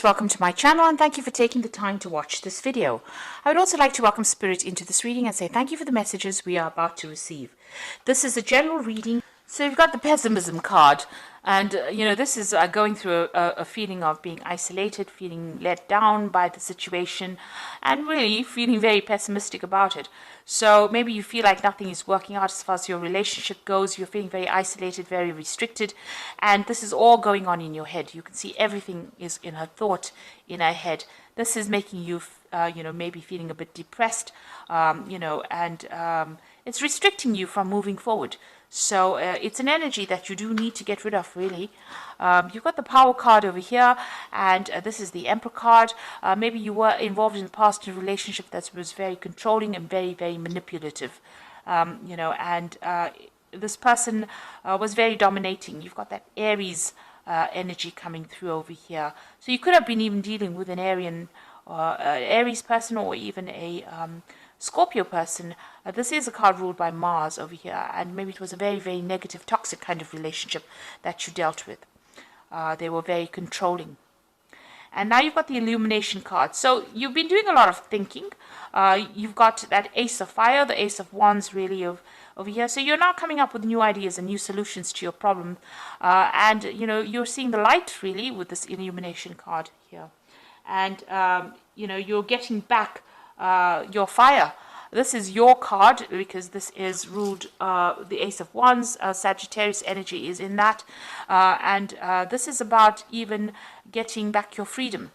Welcome to my channel and thank you for taking the time to watch this video. I would also like to welcome Spirit into this reading and say thank you for the messages we are about to receive. This is a general reading. So you've got the pessimism card, and this is going through a feeling of being isolated, feeling let down by the situation, and really feeling very pessimistic about it. So maybe you feel like nothing is working out as far as your relationship goes. You're feeling very isolated, very restricted, and this is all going on in your head. You can see everything is in her thought, in her head. This is making you, maybe feeling a bit depressed, and it's restricting you from moving forward. So it's an energy that you do need to get rid of, really. You've got the Power card over here, and this is the Emperor card. Maybe you were involved in the past in a relationship that was very controlling and very, very manipulative. This person was very dominating. You've got that Aries energy coming through over here. So you could have been even dealing with an Aries person, or even a Scorpio person. This is a card ruled by Mars over here, and maybe it was a very, very negative, toxic kind of relationship that you dealt with. They were very controlling. And now you've got the Illumination card. So you've been doing a lot of thinking. You've got that Ace of Fire, the Ace of Wands, really, over here. So you're now coming up with new ideas and new solutions to your problem. And you're seeing the light, really, with this Illumination card here. And, you're getting back your fire. This is your card because this is ruled the Ace of Wands. Sagittarius energy is in that, and this is about even getting back your freedom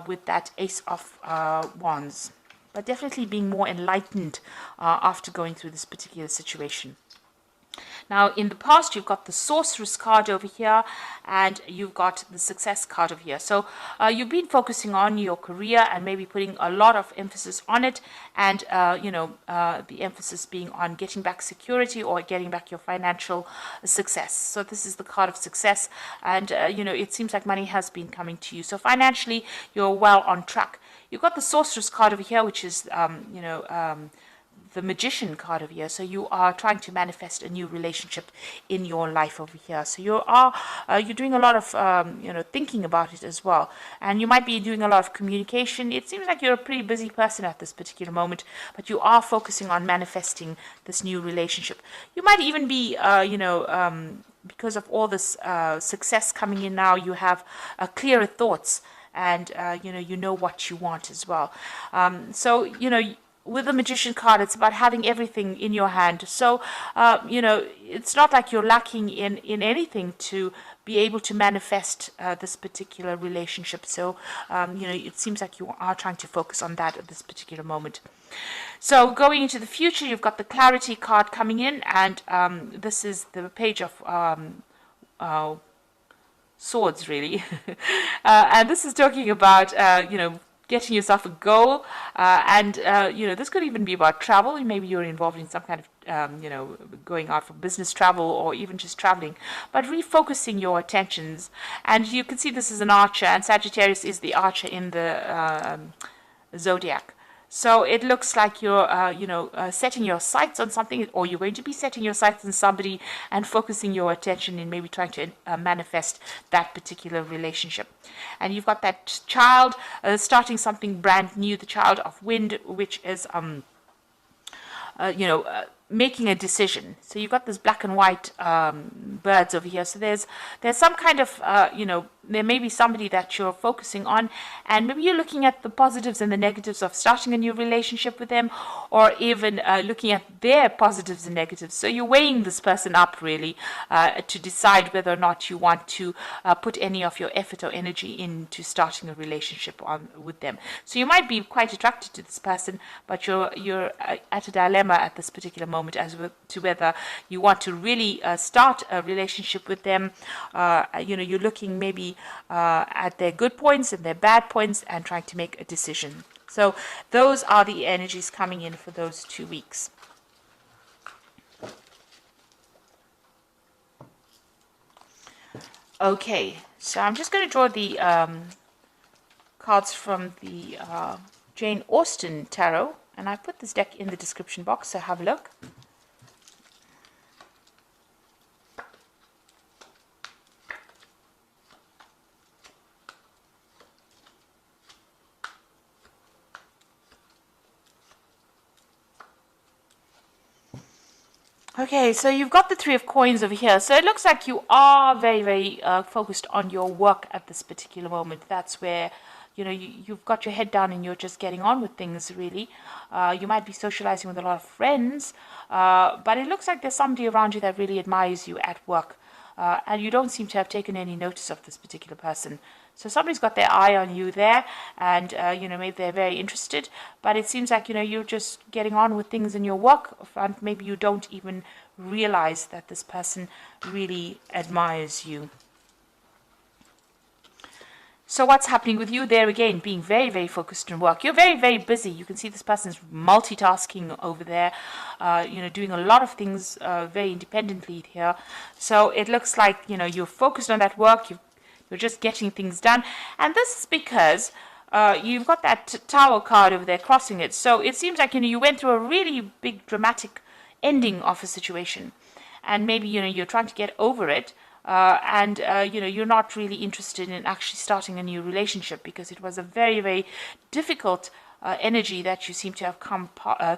with that Ace of Wands, but definitely being more enlightened after going through this particular situation. Now, in the past, you've got the Sorceress card over here, and you've got the Success card over here. So you've been focusing on your career and maybe putting a lot of emphasis on it, and, the emphasis being on getting back security or getting back your financial success. So this is the card of success, and, it seems like money has been coming to you. So financially, you're well on track. You've got the Sorceress card over here, which is, the Magician card over here. So you are trying to manifest a new relationship in your life over here. So you're doing a lot of thinking about it as well, and you might be doing a lot of communication. It seems like you're a pretty busy person at this particular moment, but you are focusing on manifesting this new relationship. You might even be because of all this success coming in now, you have clearer thoughts, and you know what you want as well. With the Magician card, it's about having everything in your hand. So, it's not like you're lacking in anything to be able to manifest this particular relationship. So, it seems like you are trying to focus on that at this particular moment. So, going into the future, you've got the Clarity card coming in, and this is the Page of Swords, really. And this is talking about, getting yourself a goal, and this could even be about travel. Maybe you're involved in some kind of going out for business travel, or even just traveling, but refocusing your attentions. And you can see this is an archer, and Sagittarius is the archer in the zodiac. So it looks like you're, setting your sights on something, or you're going to be setting your sights on somebody and focusing your attention in maybe trying to manifest that particular relationship. And you've got that child starting something brand new, the child of wind, which is, making a decision. So you've got this black and white birds over here. So there's some kind of, there may be somebody that you're focusing on, and maybe you're looking at the positives and the negatives of starting a new relationship with them, or even looking at their positives and negatives. So you're weighing this person up, really, to decide whether or not you want to put any of your effort or energy into starting a relationship with them. So you might be quite attracted to this person, but you're at a dilemma at this particular moment as to whether you want to really start a relationship with them. You're looking maybe at their good points and their bad points and trying to make a decision. So those are the energies coming in for those 2 weeks. Okay, so I'm just going to draw the cards from the Jane Austen Tarot, and I put this deck in the description box, so have a look. Okay, so you've got the Three of Coins over here. So it looks like you are very, very focused on your work at this particular moment. That's where, you've got your head down and you're just getting on with things, really. You might be socializing with a lot of friends, but it looks like there's somebody around you that really admires you at work. And you don't seem to have taken any notice of this particular person. So somebody's got their eye on you there, and maybe they're very interested. But it seems like you're just getting on with things in your work front. Maybe you don't even realize that this person really admires you. So what's happening with you there again? Being very, very focused on work. You're very, very busy. You can see this person's multitasking over there, doing a lot of things very independently here. So it looks like, you're focused on that work. You're just getting things done. And this is because you've got that Tower card over there crossing it. So it seems like, you went through a really big dramatic ending of a situation. And maybe, you're trying to get over it. And you're not really interested in actually starting a new relationship because it was a very, very difficult energy that you seem to have come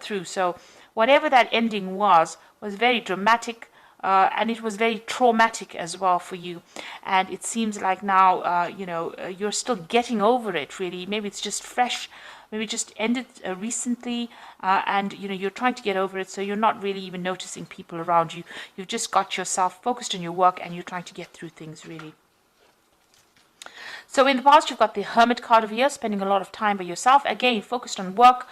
through. So whatever that ending was very dramatic, and it was very traumatic as well for you. And it seems like now, you're still getting over it, really. Maybe it's just fresh. Maybe it just ended recently, and you're trying to get over it, so you're not really even noticing people around you. You've just got yourself focused on your work, and you're trying to get through things, really. So in the past, you've got the Hermit card over here, spending a lot of time by yourself. Again, focused on work,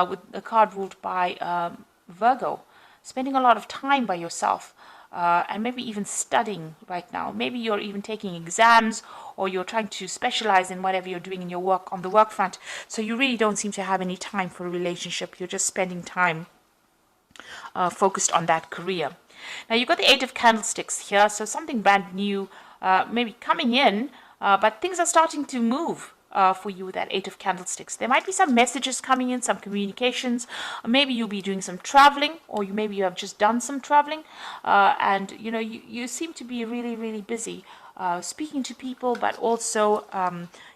with a card ruled by Virgo. Spending a lot of time by yourself. And maybe even studying right now. Maybe you're even taking exams, or you're trying to specialize in whatever you're doing in your work on the work front. So you really don't seem to have any time for a relationship. You're just spending time focused on that career. Now you've got the Eight of Candlesticks here, so something brand new maybe coming in, but things are starting to move. For you with that Eight of Candlesticks. There might be some messages coming in, some communications. Maybe you'll be doing some traveling, or maybe you have just done some traveling, and you seem to be really, really busy speaking to people, but also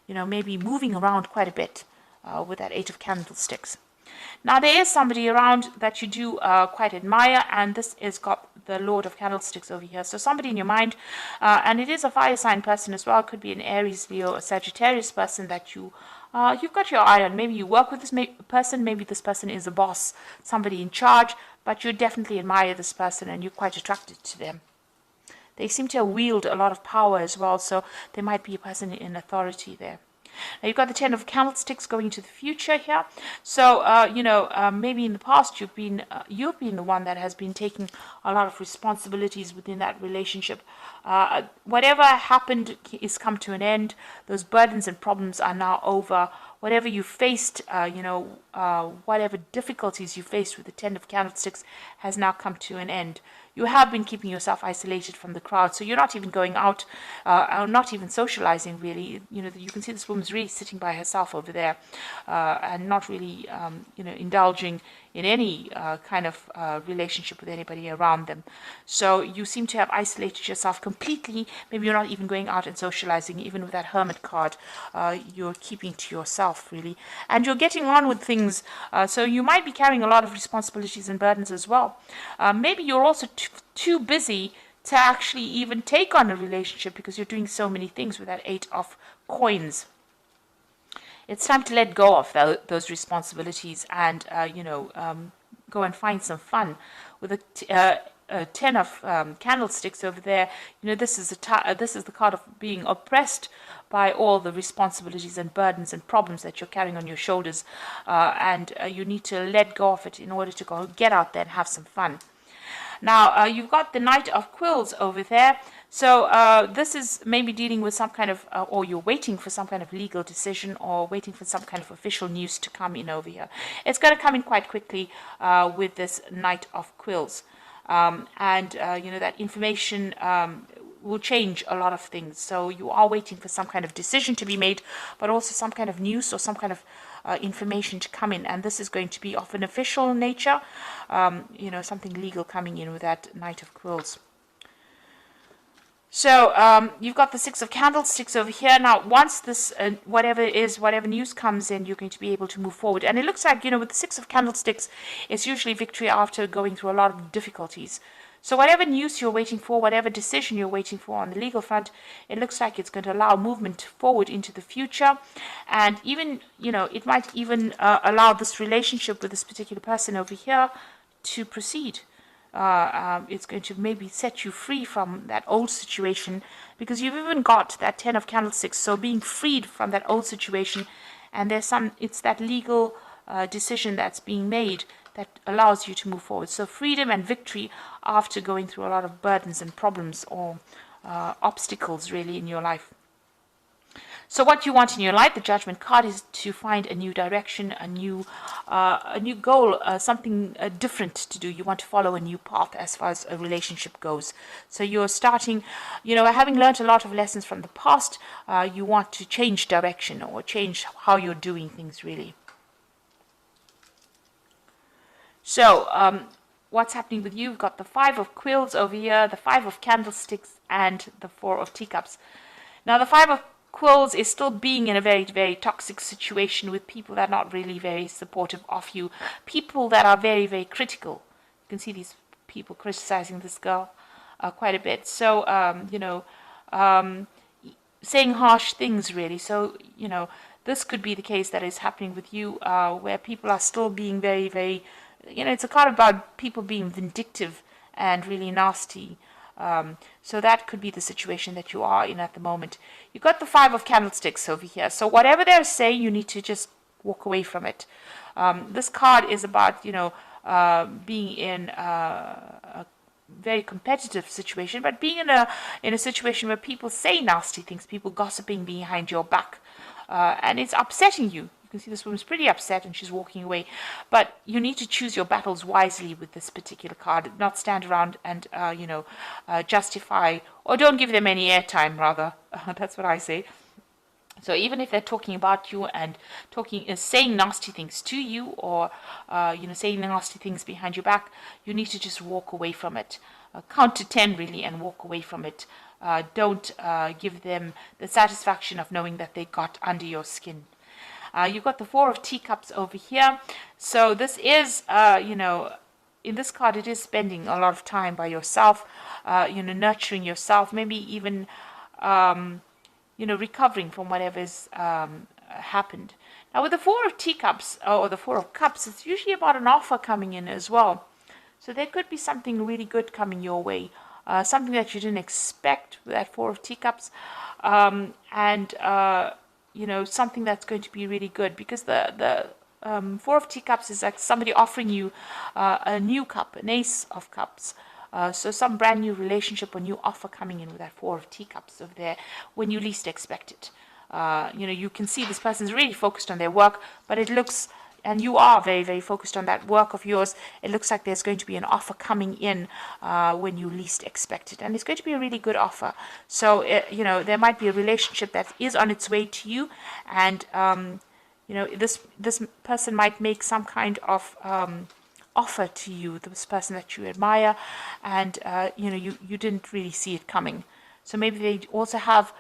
maybe moving around quite a bit with that Eight of Candlesticks. Now there is somebody around that you do quite admire, and this is got the Lord of Candlesticks over here. So somebody in your mind, and it is a fire sign person as well. It could be an Aries, Leo, a Sagittarius person that you've got your eye on. Maybe you work with this person. Maybe this person is a boss, somebody in charge, but you definitely admire this person and you're quite attracted to them. They seem to wield a lot of power as well, so there might be a person in authority there. Now you've got the Ten of Candlesticks going into the future here. So maybe in the past you've been the one that has been taking a lot of responsibilities within that relationship. Whatever happened is come to an end. Those burdens and problems are now over. Whatever you faced, whatever difficulties you faced with the Ten of Candlesticks has now come to an end. You have been keeping yourself isolated from the crowd, so you're not even going out, or not even socializing, really. You can see this woman's really sitting by herself over there, and not really, indulging in any kind of relationship with anybody around them. So you seem to have isolated yourself completely. Maybe you're not even going out and socializing, even with that Hermit card. You're keeping to yourself, really. And you're getting on with things, so you might be carrying a lot of responsibilities and burdens as well. Maybe you're also too busy to actually even take on a relationship because you're doing so many things with that Eight of Coins. It's time to let go of those responsibilities and, go and find some fun. With a Ten of Candlesticks over there, this is the card of being oppressed by all the responsibilities and burdens and problems that you're carrying on your shoulders, and you need to let go of it in order to go get out there and have some fun. Now, you've got the Knight of Quills over there. So this is maybe dealing with some kind of, or you're waiting for some kind of legal decision or waiting for some kind of official news to come in over here. It's going to come in quite quickly with this Knight of Quills. That information will change a lot of things. So you are waiting for some kind of decision to be made, but also some kind of news or some kind of information to come in, and this is going to be of an official nature, something legal coming in with that Knight of Quills. So you've got the Six of Candlesticks over here. Now, once this, whatever news comes in, you're going to be able to move forward. And it looks like, with the Six of Candlesticks, it's usually victory after going through a lot of difficulties. So whatever news you're waiting for, whatever decision you're waiting for on the legal front, it looks like it's going to allow movement forward into the future. And even, it might even allow this relationship with this particular person over here to proceed. It's going to maybe set you free from that old situation, because you've even got that Ten of Candlesticks. So being freed from that old situation, and it's that legal decision that's being made that allows you to move forward. So freedom and victory after going through a lot of burdens and problems or obstacles really in your life. So what you want in your life, the Judgment card, is to find a new direction, a new goal, something different to do. You want to follow a new path as far as a relationship goes. So you're starting, having learned a lot of lessons from the past, you want to change direction or change how you're doing things really. So what's happening with you? You've got the Five of Quills over here, the Five of Candlesticks, and the Four of Teacups. Now the Five of Quills is still being in a very, very toxic situation with people that are not really very supportive of you. People that are very, very critical. You can see these people criticizing this girl quite a bit. So, saying harsh things really. So, this could be the case that is happening with you, where people are still being very, very, it's a card about people being vindictive and really nasty. So that could be the situation that you are in at the moment. You've got the Five of Candlesticks over here. So whatever they're saying, you need to just walk away from it. This card is about, being in a very competitive situation, but being in a situation where people say nasty things, people gossiping behind your back, and it's upsetting you. You can see this woman's pretty upset and she's walking away. But you need to choose your battles wisely with this particular card, not stand around and, justify, or don't give them any airtime, rather. That's what I say. So even if they're talking about you and saying nasty things to you, or, saying nasty things behind your back, you need to just walk away from it. Count to 10 really and walk away from it. Don't give them the satisfaction of knowing that they got under your skin. You've got the Four of Teacups over here. So this is, in this card, it is spending a lot of time by yourself, nurturing yourself, maybe even, recovering from whatever's happened. Now, with the Four of Teacups, or the Four of Cups, it's usually about an offer coming in as well. So there could be something really good coming your way, something that you didn't expect with that Four of Teacups, something that's going to be really good, because the Four of Teacups is like somebody offering you a new cup, an Ace of Cups. So some brand new relationship or new offer coming in with that Four of Teacups over there when you least expect it. You can see this person's really focused on their work, but it looks, and you are very, very focused on that work of yours, it looks like there's going to be an offer coming in when you least expect it. And it's going to be a really good offer. So, there might be a relationship that is on its way to you. And, this person might make some kind of offer to you, this person that you admire. And, you didn't really see it coming. So maybe they also have,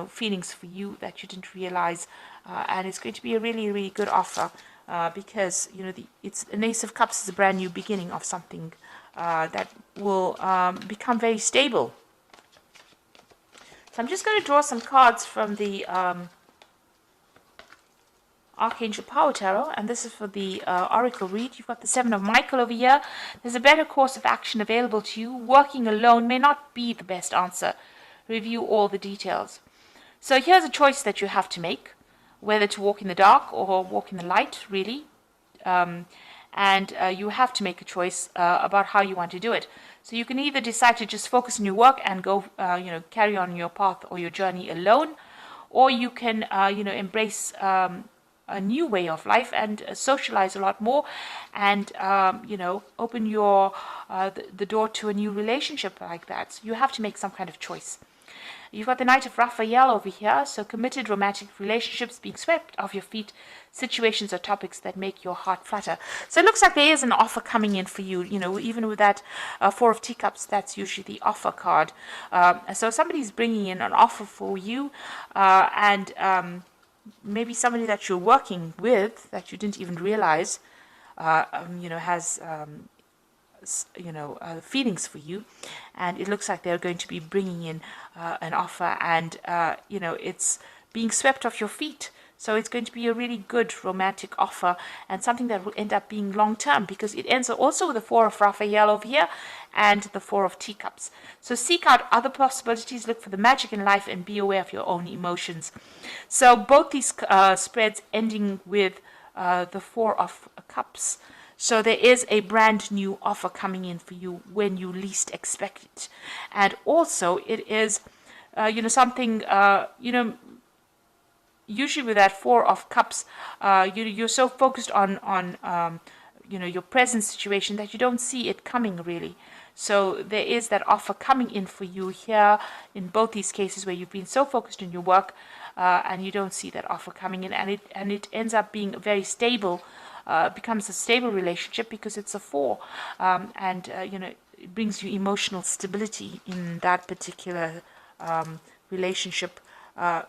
feelings for you that you didn't realize. And it's going to be a really, really good offer. Because it's an Ace of Cups is a brand new beginning of something that will become very stable. So I'm just going to draw some cards from the Archangel Power Tarot, and this is for the Oracle read. You've got the Seven of Michael over here. There's a better course of action available to you. Working alone may not be the best answer. Review all the details. So here's a choice that you have to make, whether to walk in the dark or walk in the light, really. And you have to make a choice about how you want to do it. So you can either decide to just focus on your work and go, carry on your path or your journey alone, or you can, embrace a new way of life and socialize a lot more, and open your the door to a new relationship like that. So you have to make some kind of choice. You've got the Knight of Raphael over here, so committed romantic relationships being swept off your feet, situations or topics that make your heart flutter. So it looks like there is an offer coming in for you. Even with that Four of Teacups, that's usually the offer card. So somebody's bringing in an offer for you, and maybe somebody that you're working with that you didn't even realize, has feelings for you, and it looks like they're going to be bringing in an offer, and it's being swept off your feet. So it's going to be a really good romantic offer, and something that will end up being long term, because it ends also with the Four of Raphael over here and the Four of Teacups. So seek out other possibilities, look for the magic in life, and be aware of your own emotions. So both these spreads ending with the Four of Cups. So there is a brand new offer coming in for you when you least expect it. And also it is, something, usually with that Four of Cups, you're so focused on your present situation that you don't see it coming really. So there is that offer coming in for you here in both these cases where you've been so focused on your work and you don't see that offer coming in, and it ends up being very stable. Becomes a stable relationship because it's a four, and it brings you emotional stability in that particular relationship.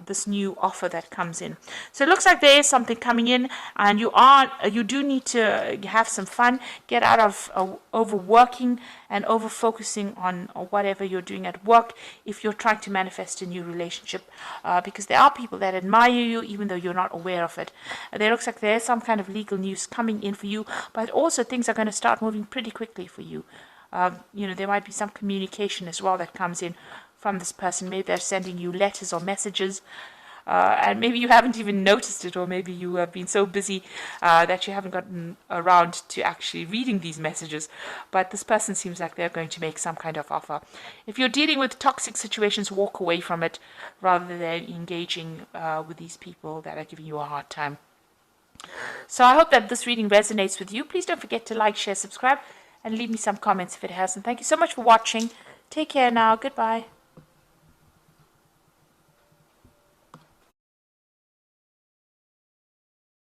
This new offer that comes in. So it looks like there is something coming in, and you do need to have some fun, get out of overworking and over focusing on whatever you're doing at work if you're trying to manifest a new relationship, because there are people that admire you even though you're not aware of it. There looks like there is some kind of legal news coming in for you, but also things are going to start moving pretty quickly for you. There might be some communication as well that comes in from this person. Maybe they're sending you letters or messages, and maybe you haven't even noticed it, or maybe you have been so busy that you haven't gotten around to actually reading these messages. But this person seems like they're going to make some kind of offer. If you're dealing with toxic situations, walk away from it rather than engaging with these people that are giving you a hard time. So I hope that this reading resonates with you. Please don't forget to like, share, subscribe, and leave me some comments if it has. And thank you so much for watching. Take care now. Goodbye.